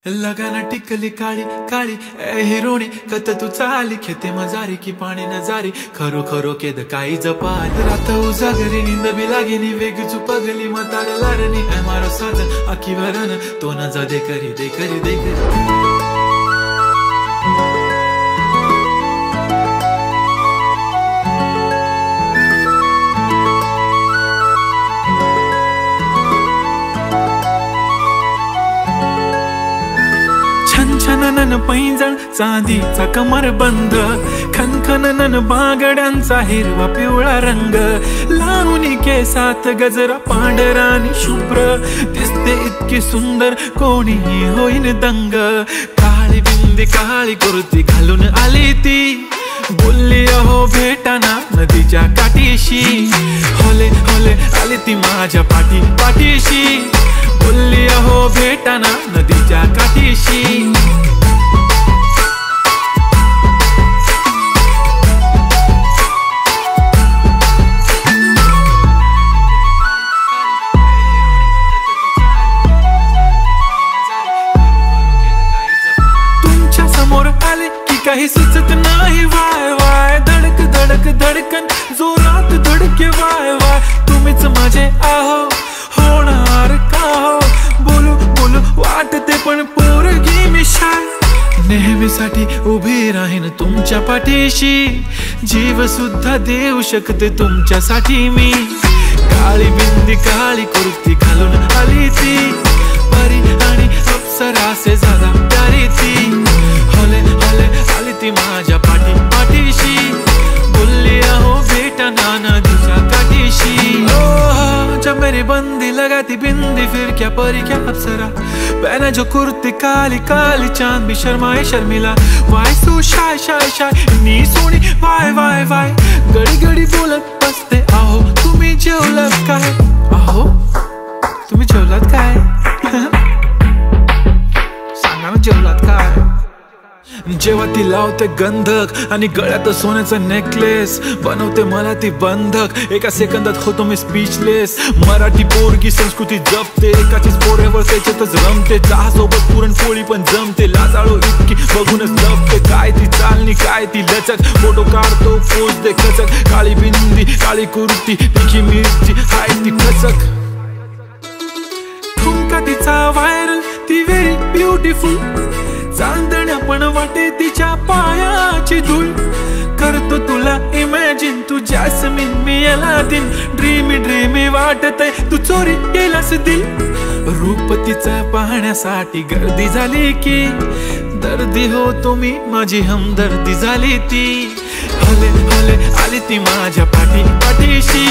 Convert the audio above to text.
लगाना टिकली काळी काळी ए हिरोणी कत तू चाली खेते मजारी की पाणी नजारी खरो खरो केद काही जपाल रात उजागरी नींद बी लागेनी वेग चुपगली मतार लारणी ए मारो साजन आखी भरन तो न जा दे करी दे करी दे करी छनछनन पैंजण चांदीचा कमरबंद खनखनन बांगड्यांचा हिरवा पिवळा रंग लावणी केसात गजरा पांढरा आणि शुभ्र दिसते इतकी सुंदर कोणीही होईन दंग काळी बिंदी काळी कुर्ती घालून आली ती बोलली अहो भेटाना नदीच्या काठीशी होले होले आली ती माझ्या पाठी पाठीशी बोलली अहो भेटाना नदीच्या काठीशी तुमच्या समोर आले की काही सुचत नाही वाय वाय धडक धडक धडकन जोरात धडके वाय वाय तुम्हीच माझे आहो होणार का हो बोलू बोलू वाटते पण पोरगी मी शाय नेहमीसाठी उभी राहीन तुमच्या पाठीशी जीव सुद्धा देऊ शकते तुमच्यासाठी मी काळी बिंदी काळी कुर्ती घालून आली ती परी आणि अप्सरा से ज्यादा प्यारी ती होले होले आली ती माझ्या पाठी पाठीशी बोलली अहो भेटना नदीच्या काठीशी जब मेरी बंदी लगाती बिंदी फिर क्या परी क्या अप्सरा पहने जो कुर्ती काली काली चांद भी शर्माए शर्मिला why so shy shy shy नी सोनी वाय वाय वाय गडी गडी बोलत बसते अहो तुम्ही जेवलात काय अहो तुम्ही जेवलात काय सांगा ना जेवलात काय जेव्हा ती लावते गंधक आणि गळ्यात सोन्याचा नेकलेस बनवते मला ती बंधक एका सेकंदात होतो मी स्पीचलेस मराठी पोरगी संस्कृती जपते एकाचीच पोऱ्यावर त्याच्यातच रमते चहासोबत पुरणपोळी पण जमते लाजाळू इतकी बघूनच लपते काय ती चालणी काय ती लचक फोटो काढतो पोज दे खचक काळी बिंदी काळी कुर्ती तिखी मिरची हाय ती खचक ठुमका तिचा व्हायरल ती व्हेरी ब्युटिफुल चांदण्या पण वाटे तिच्या पायाची धूळ करतो तुला इमॅजिन तू जॅस्मिन मी अलादीन ड्रीमी ड्रीमी वाटतय तू चोरी केलास दिल रूप तिचं पाहण्यासाठी गर्दी झाली की दर्दी हो तुम्ही माझी हमदर्दी झाली ती हले हले आली ती माझ्या पाठी पाठीशी